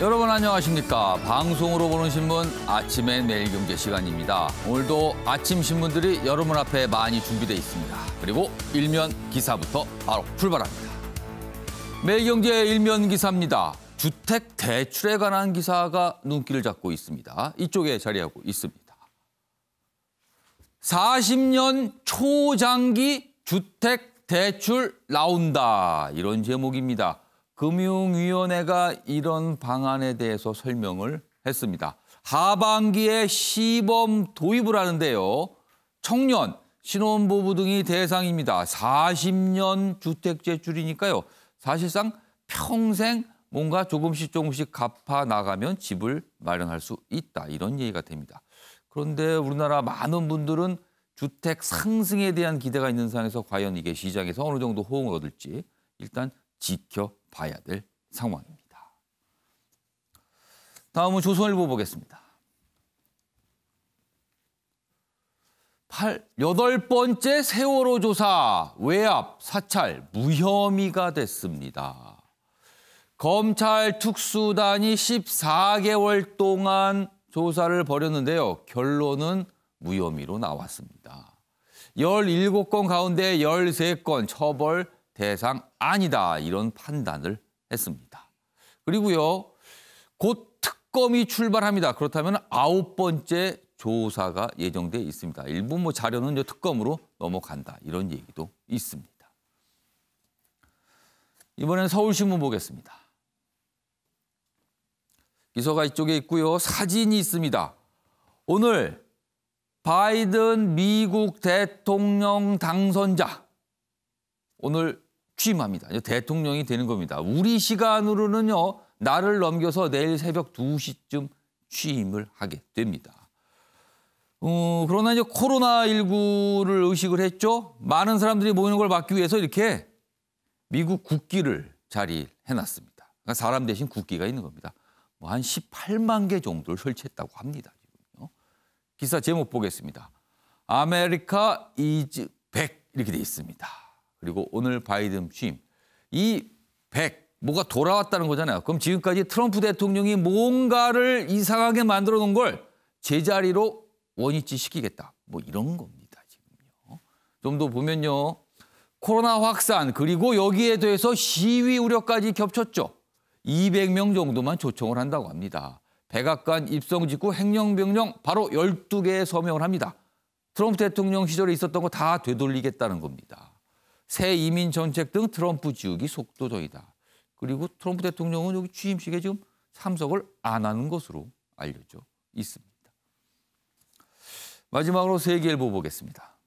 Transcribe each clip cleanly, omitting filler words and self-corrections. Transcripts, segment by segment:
여러분 안녕하십니까. 방송으로 보는 신문 아침의 매일경제 시간입니다. 오늘도 아침 신문들이 여러분 앞에 많이 준비되어 있습니다. 그리고 일면 기사부터 바로 출발합니다. 매일경제 일면 기사입니다. 주택 대출에 관한 기사가 눈길을 잡고 있습니다. 이쪽에 자리하고 있습니다. 40년 초장기 주택 대출 나온다. 이런 제목입니다. 금융위원회가 이런 방안에 대해서 설명을 했습니다. 하반기에 시범 도입을 하는데요. 청년, 신혼부부 등이 대상입니다. 40년 주택 대출이니까요. 사실상 평생 뭔가 조금씩 갚아 나가면 집을 마련할 수 있다. 이런 얘기가 됩니다. 그런데 우리나라 많은 분들은 주택 상승에 대한 기대가 있는 상황에서 과연 이게 시장에서 어느 정도 호응을 얻을지 일단 지켜봐야 될 상황입니다. 다음은 조선일보 보겠습니다. 8번째 세월호 조사 외압, 사찰, 무혐의가 됐습니다. 검찰 특수단이 14개월 동안 조사를 벌였는데요. 결론은 무혐의로 나왔습니다. 17건 가운데 13건 처벌 대상 아니다. 이런 판단을 했습니다. 그리고요. 곧 특검이 출발합니다. 그렇다면 9번째 조사가 예정돼 있습니다. 일부 자료는 특검으로 넘어간다. 이런 얘기도 있습니다. 이번엔 서울신문 보겠습니다. 기사가 이쪽에 있고요. 사진이 있습니다. 오늘 바이든 미국 대통령 당선자 오늘 취임합니다. 대통령이 되는 겁니다. 우리 시간으로는요. 날을 넘겨서 내일 새벽 2시쯤 취임을 하게 됩니다. 그러나 이제 코로나19를 의식을 했죠. 많은 사람들이 모이는 걸 막기 위해서 이렇게 미국 국기를 자리해놨습니다. 그러니까 사람 대신 국기가 있는 겁니다. 한 18만 개 정도를 설치했다고 합니다. 지금요. 기사 제목 보겠습니다. 아메리카 is back 이렇게 돼 있습니다. 그리고 오늘 바이든 취임. 이 100, 뭐가 돌아왔다는 거잖아요. 그럼 지금까지 트럼프 대통령이 뭔가를 이상하게 만들어 놓은 걸 제자리로 원위치 시키겠다. 이런 겁니다. 지금요. 좀 더 보면요. 코로나 확산 그리고 여기에 대해서 시위 우려까지 겹쳤죠. 200명 정도만 초청을 한다고 합니다. 백악관 입성 직후 행정명령 바로 12개에 서명을 합니다. 트럼프 대통령 시절에 있었던 거 다 되돌리겠다는 겁니다. 새 이민 정책 등 트럼프 지우기 속도전이다. 그리고 트럼프 대통령은 여기 취임식에 지금 참석을 안 하는 것으로 알려져 있습니다. 마지막으로 세계일보 보겠습니다.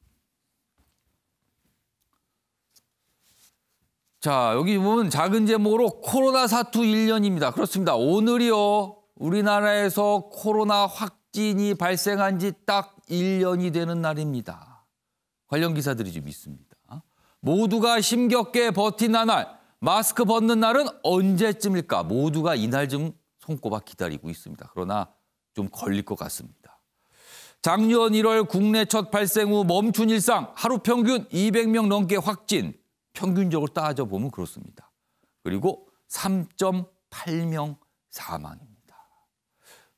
자, 여기 보면 작은 제목으로 코로나 사투 1년입니다. 그렇습니다. 오늘이요. 우리나라에서 코로나 확진이 발생한 지 딱 1년이 되는 날입니다. 관련 기사들이 좀 있습니다. 모두가 힘겹게 버틴 나날, 마스크 벗는 날은 언제쯤일까? 모두가 이날 좀 손꼽아 기다리고 있습니다. 그러나 좀 걸릴 것 같습니다. 작년 1월 국내 첫 발생 후 멈춘 일상, 하루 평균 200명 넘게 확진, 평균적으로 따져보면 그렇습니다. 그리고 3.8명 사망입니다.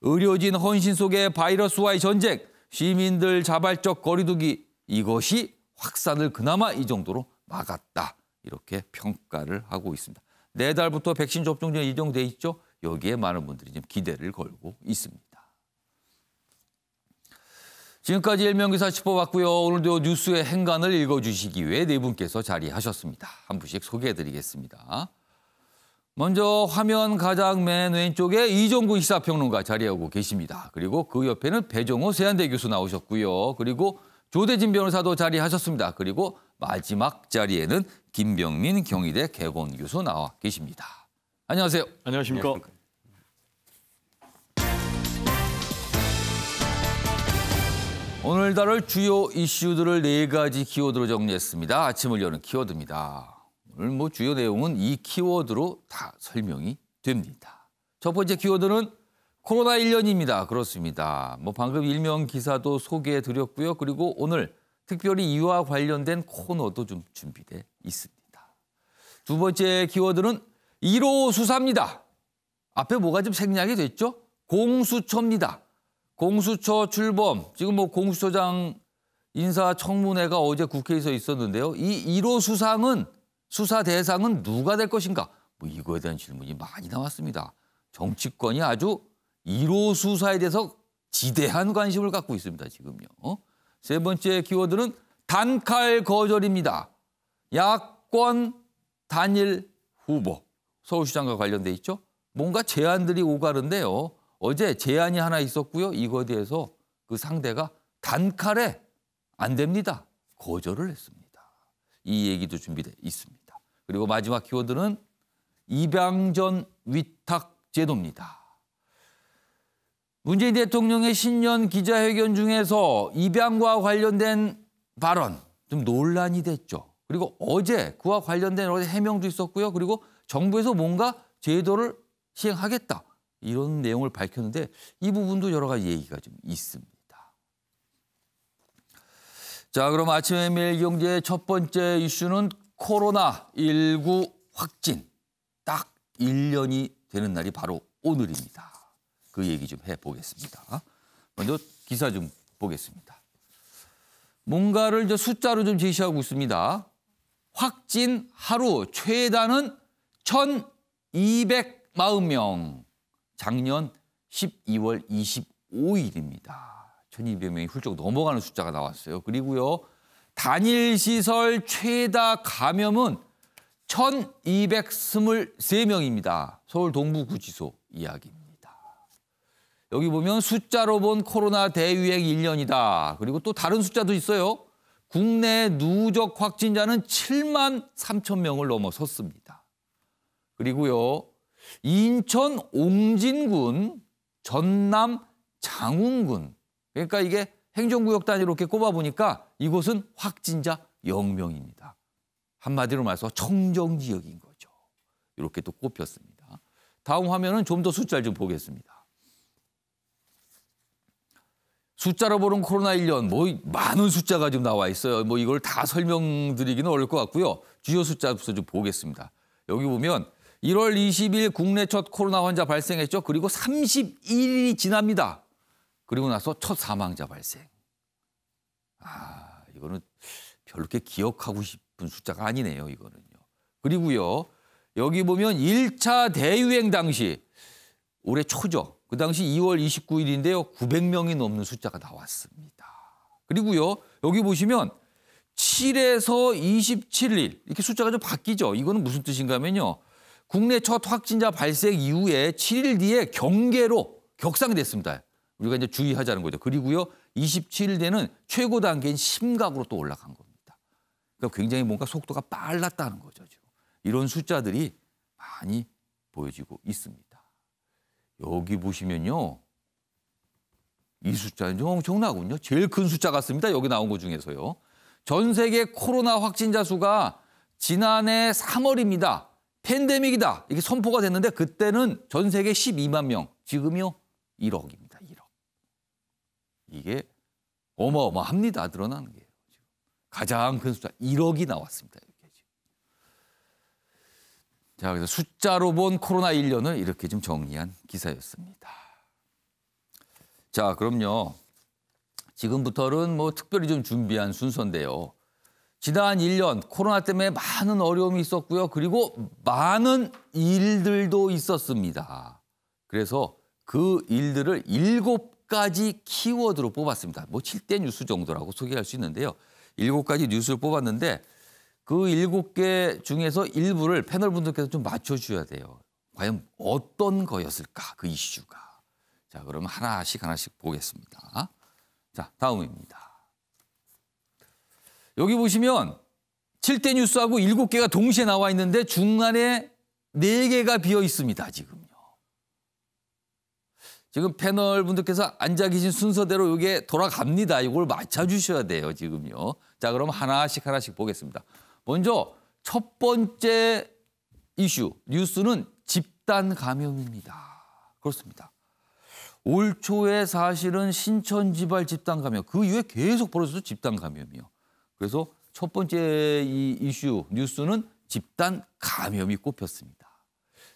의료진 헌신 속의 바이러스와의 전쟁, 시민들 자발적 거리두기, 이것이 확산을 그나마 이 정도로 막았다. 이렇게 평가를 하고 있습니다. 내달부터 백신 접종률이 예정돼 있죠. 여기에 많은 분들이 지금 기대를 걸고 있습니다. 지금까지 일면기사 짚어봤고요. 오늘도 뉴스의 행간을 읽어주시기 위해 네 분께서 자리하셨습니다. 한 분씩 소개해드리겠습니다. 먼저 화면 가장 맨 왼쪽에 이종근 시사평론가 자리하고 계십니다. 그리고 그 옆에는 배종호 세한대 교수 나오셨고요. 그리고 조대진 변호사도 자리하셨습니다. 그리고 마지막 자리에는 김병민 경희대 개건 교수 나와 계십니다. 안녕하세요. 안녕하십니까. 오늘 다룰 주요 이슈들을 4가지 키워드로 정리했습니다. 아침을 여는 키워드입니다. 오늘 주요 내용은 이 키워드로 다 설명이 됩니다. 첫 번째 키워드는 코로나 1년입니다. 그렇습니다. 방금 일명 기사도 소개해드렸고요. 그리고 오늘 특별히 이와 관련된 코너도 좀 준비돼 있습니다. 두 번째 키워드는 1호 수사입니다. 앞에 뭐가 좀 생략이 됐죠? 공수처입니다. 공수처 출범. 지금 뭐 공수처장 인사청문회가 어제 국회에서 있었는데요. 이 1호 수사 대상은 누가 될 것인가? 뭐 이거에 대한 질문이 많이 나왔습니다. 정치권이 아주 1호 수사에 대해서 지대한 관심을 갖고 있습니다. 지금요. 세 번째 키워드는 단칼 거절입니다. 야권 단일 후보. 서울시장과 관련돼 있죠. 뭔가 제안들이 오가는데요. 어제 제안이 하나 있었고요. 이거에 대해서 그 상대가 단칼에 안 됩니다. 거절을 했습니다. 이 얘기도 준비돼 있습니다. 그리고 마지막 키워드는 입양전 위탁 제도입니다. 문재인 대통령의 신년 기자회견 중에서 입양과 관련된 발언 좀 논란이 됐죠. 그리고 어제 그와 관련된 해명도 있었고요. 그리고 정부에서 뭔가 제도를 시행하겠다. 이런 내용을 밝혔는데 이 부분도 여러 가지 얘기가 좀 있습니다. 자, 그럼 아침의 매일경제의 첫 번째 이슈는 코로나19 확진. 딱 1년이 되는 날이 바로 오늘입니다. 그 얘기 좀 해보겠습니다. 먼저 기사 좀 보겠습니다. 뭔가를 이제 숫자로 좀 제시하고 있습니다. 확진 하루 최다는 1,240명. 작년 12월 25일입니다. 1,200명이 훌쩍 넘어가는 숫자가 나왔어요. 그리고요. 단일 시설 최다 감염은 1,223명입니다. 서울 동부구치소 이야기입니다. 여기 보면 숫자로 본 코로나 대유행 1년이다. 그리고 또 다른 숫자도 있어요. 국내 누적 확진자는 7만 3천 명을 넘어섰습니다. 그리고요. 인천 옹진군, 전남 장운군. 그러니까 이게 행정구역 단위로 이렇게 꼽아보니까 이곳은 확진자 0명입니다. 한마디로 말해서 청정지역인 거죠. 이렇게 또 꼽혔습니다. 다음 화면은 좀 더 숫자를 좀 보겠습니다. 숫자로 보는 코로나 1년, 뭐 많은 숫자가 좀 나와 있어요. 뭐 이걸 다 설명드리기는 어려울 것 같고요. 주요 숫자부터 좀 보겠습니다. 여기 보면 1월 20일 국내 첫 코로나 환자 발생했죠. 그리고 31일이 지납니다. 그리고 나서 첫 사망자 발생. 이거는 별로 이렇게 기억하고 싶은 숫자가 아니네요. 이거는요. 그리고요. 여기 보면 1차 대유행 당시 올해 초죠. 그 당시 2월 29일인데요. 900명이 넘는 숫자가 나왔습니다. 그리고요. 여기 보시면 7에서 27일 이렇게 숫자가 좀 바뀌죠. 이거는 무슨 뜻인가 하면요. 국내 첫 확진자 발생 이후에 7일 뒤에 경계로 격상됐습니다. 우리가 이제 주의하자는 거죠. 그리고요. 27일 뒤에는 최고 단계인 심각으로 또 올라간 겁니다. 그러니까 굉장히 뭔가 속도가 빨랐다는 거죠. 지금. 이런 숫자들이 많이 보여지고 있습니다. 여기 보시면요. 이 숫자는 좀 엄청나군요. 제일 큰 숫자 같습니다. 여기 나온 것 중에서요. 전 세계 코로나 확진자 수가 지난해 3월입니다. 팬데믹이다. 이게 선포가 됐는데 그때는 전 세계 12만 명. 지금요 1억입니다. 1억. 이게 어마어마합니다. 드러나는 게. 가장 큰 숫자 1억이 나왔습니다. 이렇게. 자, 그래서 숫자로 본 코로나 1년을 이렇게 좀 정리한 기사였습니다. 자, 그럼요. 지금부터는 뭐 특별히 좀 준비한 순서인데요. 지난 1년 코로나 때문에 많은 어려움이 있었고요. 그리고 많은 일들도 있었습니다. 그래서 그 일들을 7가지 키워드로 뽑았습니다. 뭐 7대 뉴스 정도라고 소개할 수 있는데요. 7가지 뉴스를 뽑았는데 그 7개 중에서 일부를 패널분들께서 좀 맞춰주셔야 돼요. 과연 어떤 거였을까, 그 이슈가. 자, 그럼 하나씩 보겠습니다. 자, 다음입니다. 여기 보시면 7대 뉴스하고 7개가 동시에 나와 있는데 중간에 4개가 비어 있습니다, 지금요. 지금 패널 분들께서 앉아 계신 순서대로 이게 돌아갑니다. 이걸 맞춰주셔야 돼요, 지금요. 자, 그럼 하나씩 보겠습니다. 먼저 첫 번째 이슈, 뉴스는 집단 감염입니다. 그렇습니다. 올 초에 사실은 신천지발 집단 감염, 그 이후에 계속 벌어져서 집단 감염이요. 그래서 첫 번째 이 이슈, 뉴스는 집단 감염이 꼽혔습니다.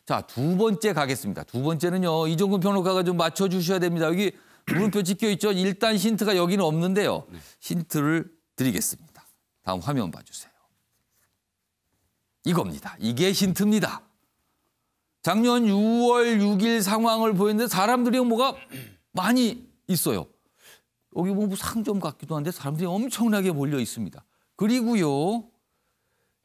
자, 두 번째 가겠습니다. 두 번째는요. 이종근 평론가가 좀 맞춰주셔야 됩니다. 여기 물음표 찍혀 있죠. 일단 힌트가 여기는 없는데요. 힌트를 드리겠습니다. 다음 화면 봐주세요. 이겁니다. 이게 힌트입니다. 작년 6월 6일 상황을 보였는데 사람들이 뭐가 많이 있어요. 여기 뭐 상점 같기도 한데 사람들이 엄청나게 몰려 있습니다. 그리고요.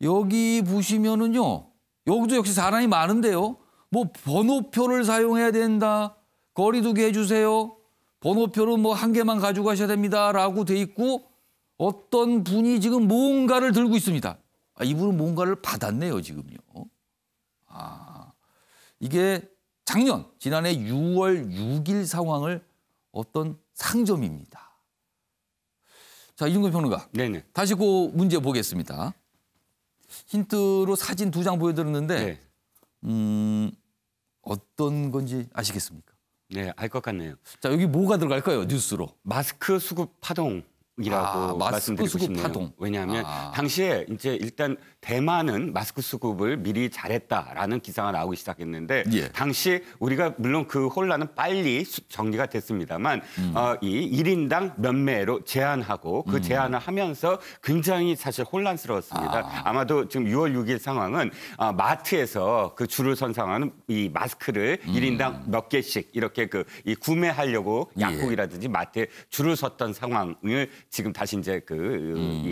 여기 보시면은요. 여기도 역시 사람이 많은데요. 뭐 번호표를 사용해야 된다. 거리 두기 해주세요. 번호표는 뭐 한 개만 가져가셔야 됩니다라고 돼 있고 어떤 분이 지금 뭔가를 들고 있습니다. 아, 이분은 뭔가를 받았네요, 지금요. 이게 지난해 6월 6일 상황을 어떤 상점입니다. 자, 이종근 평론가. 네네. 다시 그 문제 보겠습니다. 힌트로 사진 2장 보여드렸는데 어떤 건지 아시겠습니까? 네, 알 것 같네요. 자, 여기 뭐가 들어갈까요? 뉴스로. 마스크 수급 파동이라고 마스크 말씀드리고 수급 싶네요. 파동. 왜냐하면 당시에 이제 일단 대만은 마스크 수급을 미리 잘했다라는 기사가 나오기 시작했는데 예. 당시 우리가 물론 그 혼란은 빨리 정리가 됐습니다만 이 1인당 몇 매로 제한하고 그 제한을 하면서 굉장히 사실 혼란스러웠습니다. 아마도 지금 6월 6일 상황은 마트에서 그 줄을 선 상황은 이 마스크를 1인당 몇 개씩 이렇게 이 구매하려고 약국이라든지 마트에 줄을 섰던 상황을 지금 다시 이제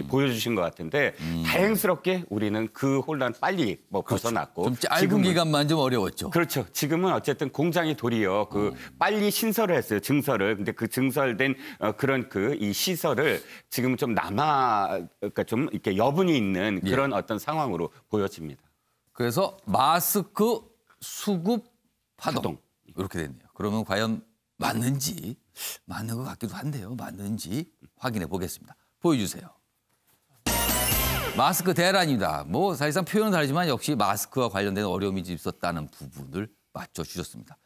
보여주신 것 같은데 다행스럽게 우리는 그 혼란 빨리 벗어났고 좀 짧은 기간만 좀 어려웠죠. 그렇죠. 지금은 어쨌든 공장이 도리어 빨리 신설을 했어요. 증설을. 근데 그 증설된 그런 이 시설을 지금 좀 그러니까 좀 이렇게 여분이 있는 그런 어떤 상황으로 보여집니다. 그래서 마스크 수급 파동. 이렇게 됐네요. 그러면 과연 맞는지 맞는 것 같기도 한데요. 맞는지 확인해 보겠습니다. 보여주세요. 마스크 대란입니다. 뭐 사실상 표현은 다르지만 역시 마스크와 관련된 어려움이 있었다는 부분을 맞춰주셨습니다.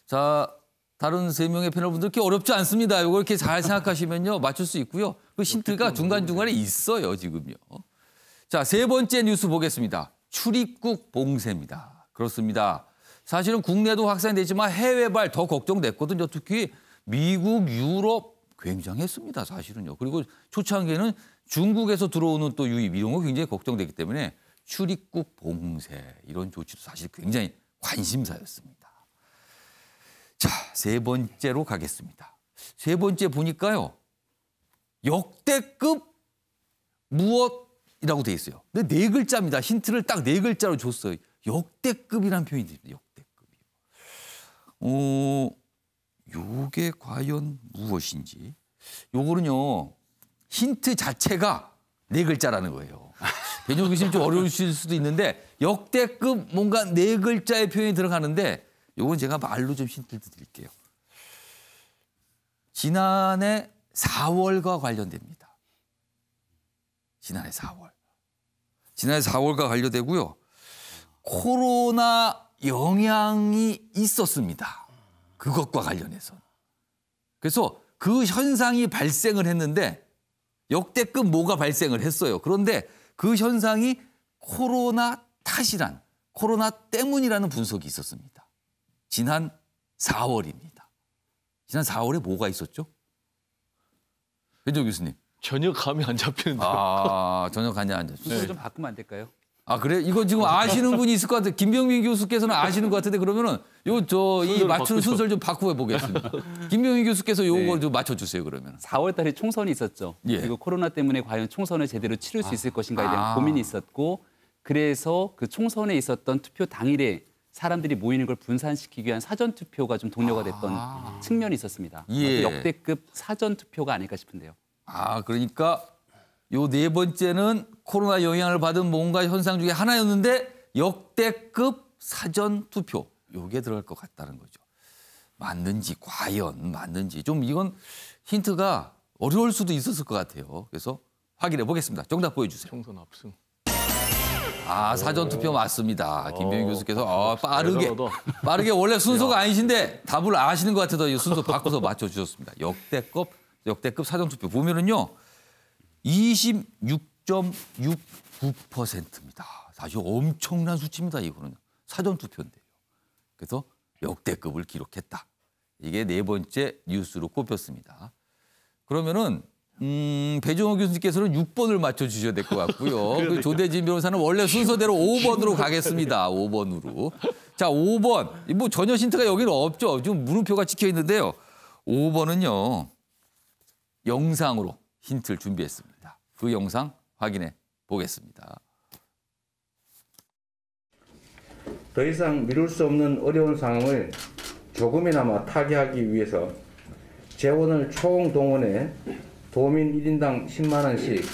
자, 다른 3명의 패널분들 어렵지 않습니다. 이거 이렇게 잘 생각하시면요. 맞출 수 있고요. 그 힌트가 중간중간에 있어요, 지금요. 자, 3번째 뉴스 보겠습니다. 출입국 봉쇄입니다. 그렇습니다. 사실은 국내도 확산이 됐지만 해외발 더 걱정됐거든요. 특히 미국, 유럽 굉장했습니다. 사실은요. 그리고 초창기에는 중국에서 들어오는 또 유입 이런 거 굉장히 걱정되기 때문에 출입국 봉쇄 이런 조치도 사실 굉장히 관심사였습니다. 자, 3번째로 가겠습니다. 3번째 보니까요. 역대급 무엇이라고 돼 있어요. 근데 4글자입니다. 힌트를 딱 4글자로 줬어요. 역대급이라는 표현이 됩니다. 역대급이요. 요게 과연 무엇인지. 요거는요. 힌트 자체가 4글자라는 거예요. 개념 교수님 좀 어려우실 수도 있는데 역대급 뭔가 4글자의 표현이 들어가는데 요건 제가 말로 좀 힌트를 드릴게요. 지난해 4월과 관련됩니다. 지난해 4월. 지난해 4월과 관련되고요. 코로나 영향이 있었습니다. 그것과 관련해서. 그래서 그 현상이 발생을 했는데 역대급 뭐가 발생을 했어요. 그런데 그 현상이 코로나 탓이란, 코로나 때문이라는 분석이 있었습니다. 지난 4월입니다. 지난 4월에 뭐가 있었죠? 배정 교수님. 전혀 감이 안 잡히는데요. 전혀 감이 안 잡히죠. 순서를 좀 바꾸면 안 될까요? 그래요? 이거 지금 아시는 분이 있을 것 같아요. 김병민 교수께서는 아시는 것 같은데 그러면은 이 맞추는 순서를 좀 바꾸어 보겠습니다. 김병민 교수께서 요거 좀 맞춰주세요, 그러면. 4월 달에 총선이 있었죠. 예. 그리고 코로나 때문에 과연 총선을 제대로 치를 수 있을 것인가에 대한 고민이 있었고 그래서 그 총선에 있었던 투표 당일에 사람들이 모이는 걸 분산시키기 위한 사전투표가 좀 독려가 됐던 측면이 있었습니다. 예. 역대급 사전투표가 아닐까 싶은데요. 그러니까 요 4번째는 코로나 영향을 받은 뭔가 현상 중에 하나였는데 역대급 사전 투표 요게 들어갈 것 같다는 거죠. 맞는지 과연 맞는지 좀 이건 힌트가 어려울 수도 있었을 것 같아요. 그래서 확인해 보겠습니다. 정답 보여주세요. 총선 압승. 사전 투표 맞습니다. 김병희 교수께서 대단하다. 빠르게 원래 순서가 아니신데 답을 아시는 것 같아서 이 순서 바꿔서 맞춰주셨습니다. 역대급 사전 투표 보면은요. 26.69%입니다. 사실 엄청난 수치입니다. 이거는 사전 투표인데요. 그래서 역대급을 기록했다. 이게 네 번째 뉴스로 꼽혔습니다. 그러면은 배종호 교수님께서는 6번을 맞춰주셔야 될 것 같고요. 그 조대진 변호사는 원래 순서대로 5번으로 가겠습니다. 5번으로. 자, 5번. 뭐 전혀 힌트가 여기는 없죠. 지금 물음표가 찍혀 있는데요. 5번은요. 영상으로 힌트를 준비했습니다. 그 영상 확인해 보겠습니다. 더 이상 미룰 수 없는 어려운 상황을 조금이나마 타개하기 위해서 재원을 총동원해 도민 1인당 10만 원씩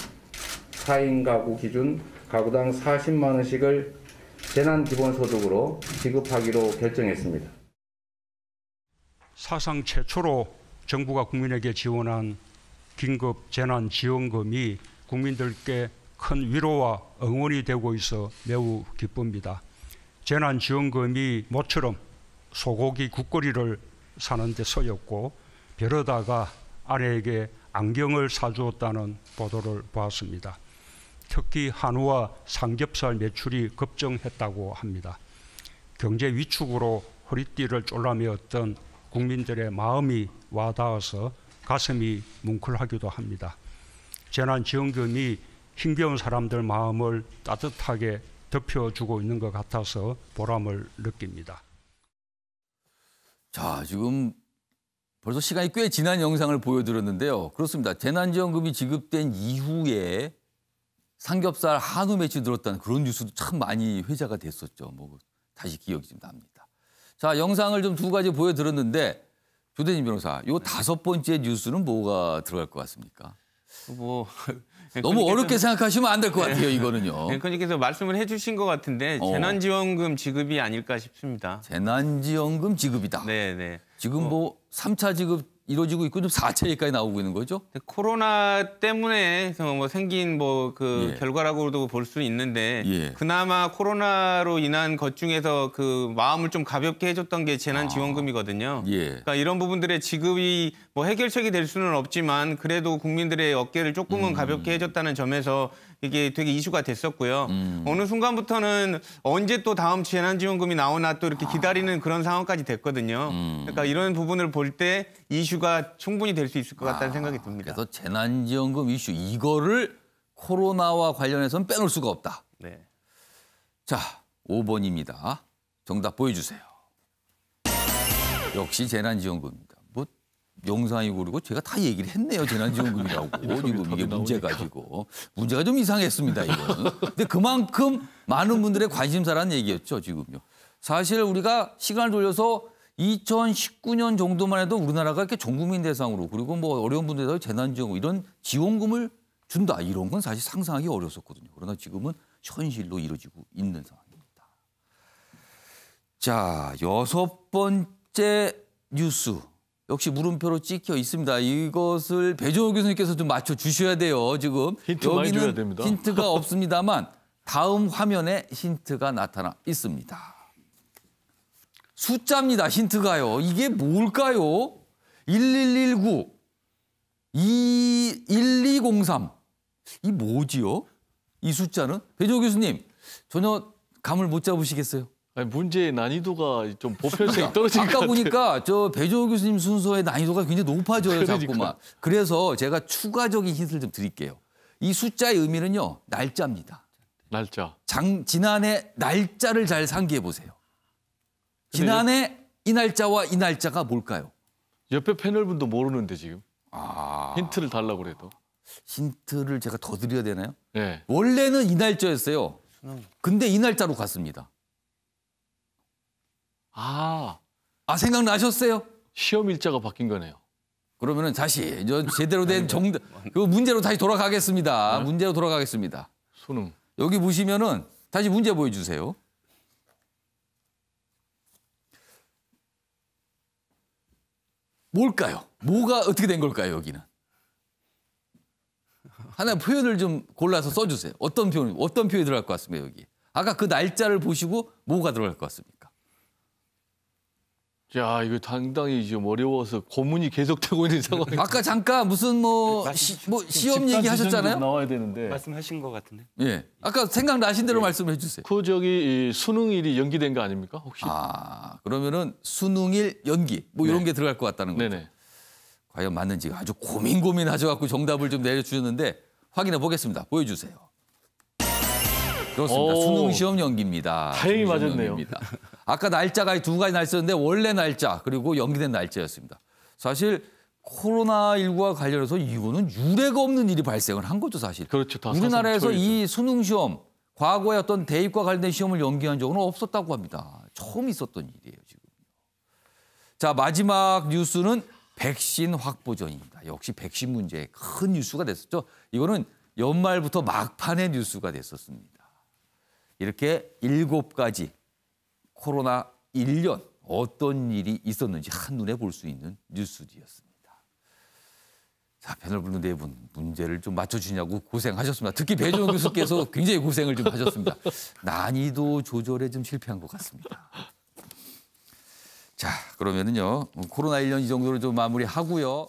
4인 가구 기준 가구당 40만 원씩을 재난기본소득으로 지급하기로 결정했습니다. 사상 최초로 정부가 국민에게 지원한 긴급 재난지원금이 국민들께 큰 위로와 응원이 되고 있어 매우 기쁩니다. 재난지원금이 모처럼 소고기 국거리를 사는 데 쓰였고 벼르다가 아내에게 안경을 사주었다는 보도를 보았습니다. 특히 한우와 삼겹살 매출이 급증했다고 합니다. 경제 위축으로 허리띠를 졸라매었던 국민들의 마음이 와닿아서 가슴이 뭉클하기도 합니다. 재난지원금이 힘겨운 사람들 마음을 따뜻하게 덮여주고 있는 것 같아서 보람을 느낍니다. 자, 지금 벌써 시간이 꽤 지난 영상을 보여드렸는데요. 그렇습니다. 재난지원금이 지급된 이후에 삼겹살 한우 매출 늘었다는 그런 뉴스도 참 많이 회자가 됐었죠. 뭐 다시 기억이 좀 납니다. 자, 영상을 좀 두 가지 보여드렸는데 조대진 변호사, 요 5번째 뉴스는 뭐가 들어갈 것 같습니까? 뭐 너무 어렵게 생각하시면 안 될 것 같아요, 이거는요. 앵커님께서 말씀을 해주신 것 같은데 재난지원금 지급이 아닐까 싶습니다. 재난지원금 지급이다. 네. 지금 뭐 3차 지급 이루어지고 있고 좀 4차 얘기까지 나오고 있는 거죠? 코로나 때문에 뭐 생긴 뭐 그 예. 결과라고도 볼 수 있는데 예. 그나마 코로나로 인한 것 중에서 그 마음을 좀 가볍게 해줬던 게 재난지원금이거든요. 예. 그러니까 이런 부분들의 지급이 뭐 해결책이 될 수는 없지만 그래도 국민들의 어깨를 조금은 가볍게 해줬다는 점에서 이게 되게 이슈가 됐었고요. 어느 순간부터는 언제 또 다음 재난지원금이 나오나 또 이렇게 기다리는 그런 상황까지 됐거든요. 그러니까 이런 부분을 볼 때 이슈가 충분히 될 수 있을 것 같다는 생각이 듭니다. 그래서 재난지원금 이슈 이거를 코로나와 관련해서는 빼놓을 수가 없다. 네. 자, 5번입니다. 정답 보여주세요. 역시 재난지원금입니다. 뭐 영상이고 그리고 제가 다 얘기를 했네요. 재난지원금이라고. 지금 이게 문제 가지고. 문제가 좀 이상했습니다. 이거는. 근데 그만큼 많은 분들의 관심사라는 얘기였죠. 지금요. 사실 우리가 시간을 돌려서 2019년 정도만 해도 우리나라가 이렇게 전 국민 대상으로 그리고 뭐 어려운 분들에 재난지원금 이런 지원금을 준다. 이런 건 사실 상상하기 어려웠었거든요. 그러나 지금은 현실로 이루어지고 있는 상황입니다. 자, 6번째 뉴스. 역시 물음표로 찍혀 있습니다. 이것을 배종호 교수님께서 좀 맞춰주셔야 돼요. 지금 힌트 많이 줘야 여기는 됩니다. 힌트가 없습니다만 다음 화면에 힌트가 나타나 있습니다. 숫자입니다. 힌트가요. 이게 뭘까요? 1119, 1203. 이 뭐지요? 이 숫자는? 배종호 교수님, 전혀 감을 못 잡으시겠어요? 아니, 문제의 난이도가 좀 보편성이 떨어진 것 아까 같아요. 보니까 저 배종호 교수님 순서의 난이도가 굉장히 높아져요, 그러니까. 자꾸만. 그래서 제가 추가적인 힌트를 좀 드릴게요. 이 숫자의 의미는요, 날짜입니다. 날짜. 지난해 날짜를 잘 상기해 보세요. 지난해 이 날짜와 이 날짜가 뭘까요? 옆에 패널분도 모르는데 지금. 아, 힌트를 달라고 그래도. 힌트를 제가 더 드려야 되나요? 네. 원래는 이 날짜였어요. 근데 이 날짜로 갔습니다. 아, 생각나셨어요? 시험 일자가 바뀐 거네요. 그러면은 다시 제대로 된 정답, 그 문제로 다시 돌아가겠습니다. 문제로 돌아가겠습니다. 수능. 여기 보시면은 다시 문제 보여주세요. 뭘까요? 뭐가 어떻게 된 걸까요, 여기는? 하나 표현을 좀 골라서 써주세요. 어떤 표현이 들어갈 것 같습니다, 여기. 아까 그 날짜를 보시고 뭐가 들어갈 것 같습니까? 야, 이거 상당히 지금 어려워서 고문이 계속되고 있는 상황이. 아까 잠깐 무슨 뭐 시험 얘기 하셨잖아요. 나와야 되는데. 말씀하신 것 같은데. 예. 아까 생각나신 대로 말씀해 주세요. 그 저기 이 수능일이 연기된 거 아닙니까? 혹시? 아, 그러면은 수능일 연기 뭐 이런 게 들어갈 것 같다는 거죠. 네네. 과연 맞는지 아주 고민하셔갖고 정답을 좀 내려주셨는데 확인해 보겠습니다. 보여주세요. 그렇습니다. 오. 수능 시험 연기입니다. 다행히 수능 시험 맞았네요. 연기입니다. 아까 날짜가 두 가지 날짜였는데 원래 날짜 그리고 연기된 날짜였습니다. 사실 코로나19와 관련해서 이거는 유례가 없는 일이 발생을 한 거죠, 사실. 그렇죠. 다 우리나라에서 사상 이 수능 시험 과거에 어떤 대입과 관련된 시험을 연기한 적은 없었다고 합니다. 처음 있었던 일이에요, 지금. 자, 마지막 뉴스는 백신 확보전입니다. 역시 백신 문제 큰 뉴스가 됐었죠. 이거는 연말부터 막판의 뉴스가 됐었습니다. 이렇게 7가지 코로나 1년 어떤 일이 있었는지 한눈에 볼 수 있는 뉴스였습니다. 자, 패널 분들 네 분 문제를 좀 맞춰주냐고 고생하셨습니다. 특히 배종원 교수께서 굉장히 고생을 좀 하셨습니다. 난이도 조절에 좀 실패한 것 같습니다. 자, 그러면은요 코로나 1년 이 정도로 좀 마무리하고요.